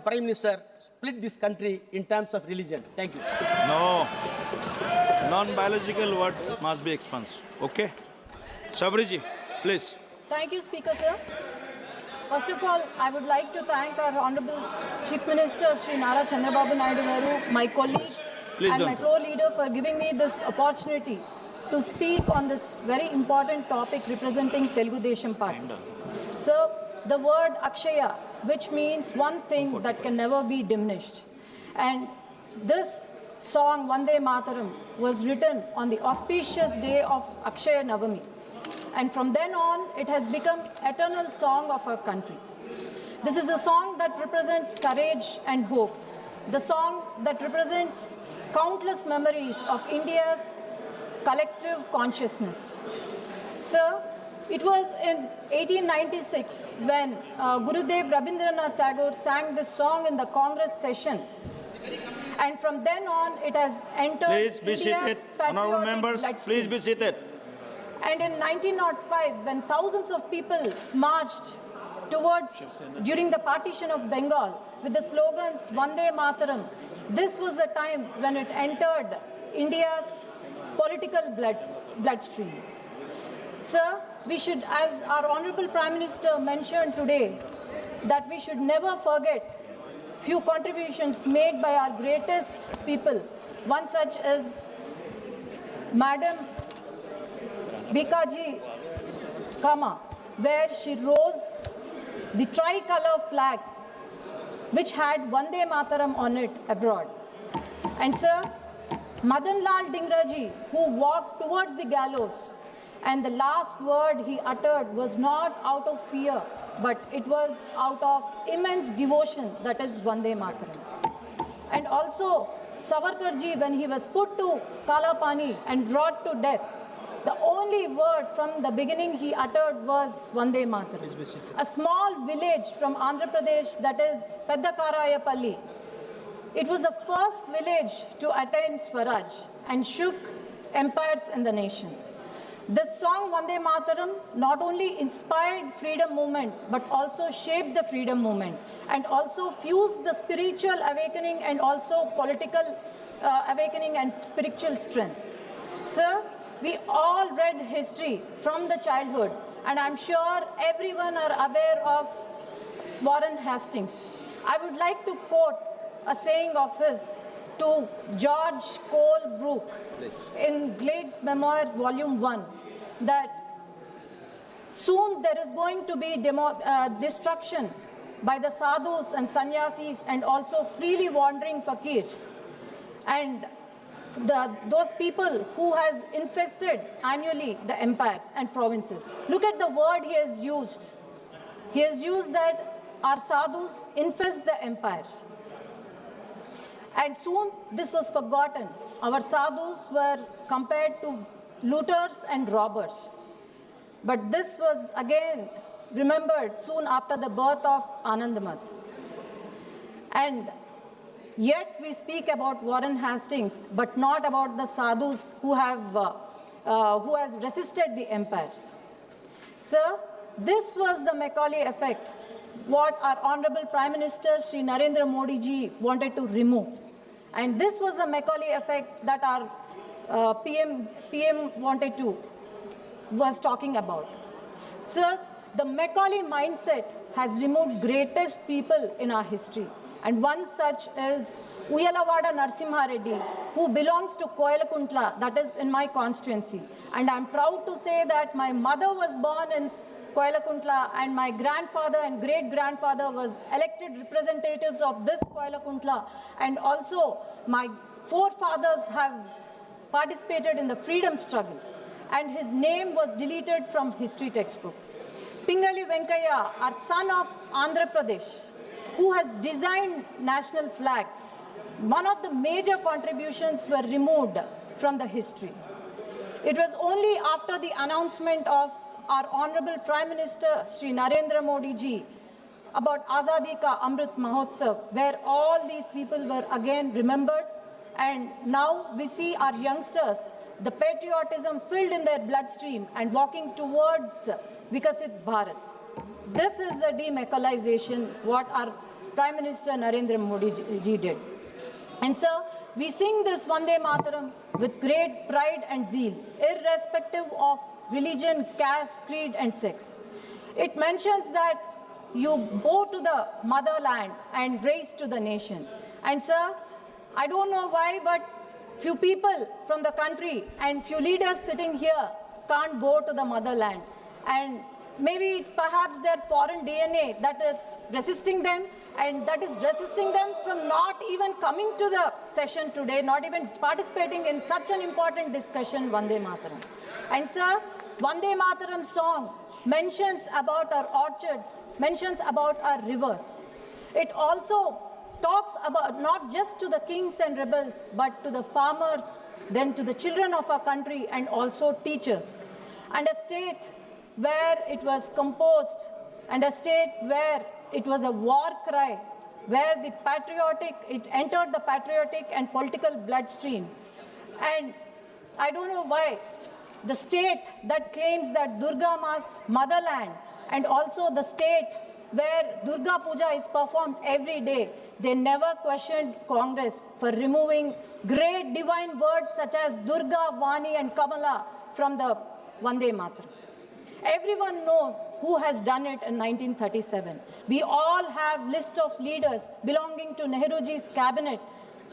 Prime Minister split this country in terms of religion. Thank you. No. Non-biological word must be expunged. Okay? Sabriji, please. Thank you, Speaker, sir. First of all, I would like to thank our Honorable Chief Minister, Sri Nara Chandrababu Naidu Garu, my colleagues, Please and don't my do. floor leader for giving me this opportunity to speak on this very important topic representing Telugu Desam Party. So, the word Akshaya, which means one thing that can never be diminished. And this song, Vande Mataram, was written on the auspicious day of Akshaya Navami. And from then on, it has become eternal song of our country. This is a song that represents courage and hope. The song that represents countless memories of India's collective consciousness. Sir, it was in 1896 when Gurudev Rabindranath Tagore sang this song in the Congress session. And from then on, it has entered Please be India's seated. Honorable patriotic members, bloodstream. please be seated. And in 1905, when thousands of people marched during the partition of Bengal with the slogans Vande Mataram, this was the time when it entered India's political bloodstream. Sir, we should, as our Honorable Prime Minister mentioned today, that we should never forget few contributions made by our greatest people. One such is Madam Bikaji Kama, where she rose the tricolor flag which had Vande Mataram on it abroad. And sir, Madan Lal Dingraji, who walked towards the gallows, and the last word he uttered was not out of fear, but it was out of immense devotion, that is Vande Mataram. And also Savarkarji, when he was put to Kalapani and brought to death, the only word from the beginning he uttered was Vande Mataram. A small village from Andhra Pradesh, that is Peddakarayapalli. It was the first village to attain Swaraj and shook empires in the nation. This song Vande Mataram not only inspired freedom movement but also shaped the freedom movement and also fused the spiritual awakening and also political awakening and spiritual strength. Sir, we all read history from the childhood, and I'm sure everyone are aware of Warren Hastings. I would like to quote a saying of his to George Cole Brooke in Glade's Memoir, Volume 1, that soon there is going to be destruction by the sadhus and sannyasis and also freely wandering fakirs. And those people who has infested annually the empires and provinces. Look at the word he has used. He has used that our sadhus infest the empires. And soon this was forgotten. Our sadhus were compared to looters and robbers. But this was again remembered soon after the birth of Anandamath. And yet we speak about Warren Hastings, but not about the sadhus who has resisted the empires. Sir, this was the Macaulay effect, what our Honorable Prime Minister Sri Narendra Modi ji wanted to remove. And this was the Macaulay effect that our PM was talking about. Sir, the Macaulay mindset has removed greatest people in our history. And one such is Uyalavada Narasimha Reddy, who belongs to Koyalakuntla, that is in my constituency. And I'm proud to say that my mother was born in Koyalakuntla and my grandfather and great-grandfather was elected representatives of this Koyalakuntla. And also my forefathers have participated in the freedom struggle. And his name was deleted from history textbook. Pingali Venkaya, our son of Andhra Pradesh, who has designed national flag, one of the major contributions were removed from the history. It was only after the announcement of our Honorable Prime Minister Sri Narendra Modi ji about Azadi Ka Amrit Mahotsav, where all these people were again remembered, and now we see our youngsters, the patriotism filled in their bloodstream and walking towards Vikasit Bharat. This is the demecalization what our Prime Minister Narendra Modi ji did. And sir, we sing this Vande Mataram with great pride and zeal, irrespective of religion, caste, creed, and sex. It mentions that you bow to the motherland and raise to the nation. And sir, I don't know why, but few people from the country and few leaders sitting here can't bow to the motherland. And maybe it's perhaps their foreign DNA that is resisting them, and that is resisting them from not even coming to the session today, not even participating in such an important discussion, Vande Mataram. And sir, Vande Mataram song mentions about our orchards, mentions about our rivers. It also talks about not just to the kings and rebels, but to the farmers, then to the children of our country, and also teachers. And a state where it was composed, and a state where it was a war cry, where the patriotic, it entered the patriotic and political bloodstream. And I don't know why the state that claims that Durga Ma's motherland, and also the state where Durga Puja is performed every day, they never questioned Congress for removing great divine words such as Durga, Vani, and Kamala from the Vande Mataram. Everyone knows who has done it in 1937. We all have list of leaders belonging to Nehruji's cabinet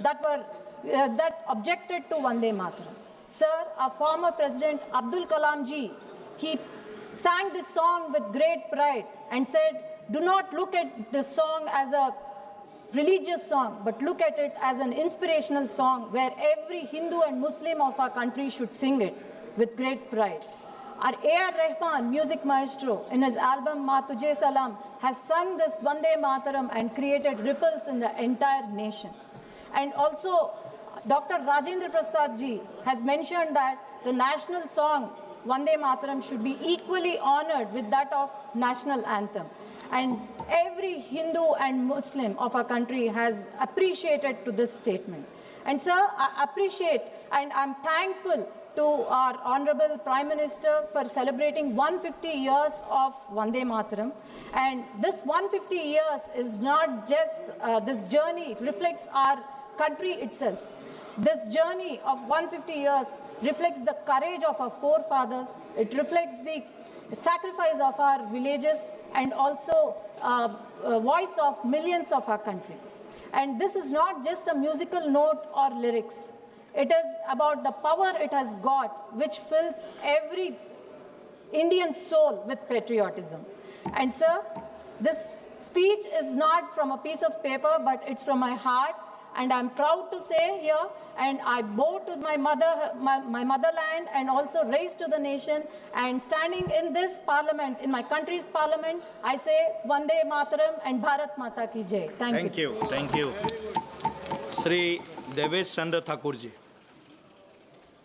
that objected to Vande Mataram. Sir, our former President Abdul Kalam ji, he sang this song with great pride and said, do not look at this song as a religious song, but look at it as an inspirational song where every Hindu and Muslim of our country should sing it with great pride. Our A.R. Rahman, music maestro, in his album Ma Tujhe Salam, has sung this Vande Mataram and created ripples in the entire nation. And also, Dr. Rajendra Prasad ji has mentioned that the national song Vande Mataram should be equally honored with that of national anthem. And every Hindu and Muslim of our country has appreciated to this statement. And sir, I appreciate and I'm thankful to our Honorable Prime Minister for celebrating 150 years of Vande Mataram. And this 150 years is not just, this journey reflects our country itself. This journey of 150 years reflects the courage of our forefathers. It reflects the sacrifice of our villages and also voice of millions of our country. And this is not just a musical note or lyrics. It is about the power it has got, which fills every Indian soul with patriotism. And sir, this speech is not from a piece of paper, but it's from my heart. And I'm proud to say here, and I bow to my motherland and also raise to the nation. And standing in this parliament, in my country's parliament, I say Vande Mataram and Bharat Mata ki Jai. Thank you. Thank you. Shri Devesh Chandra Thakur ji.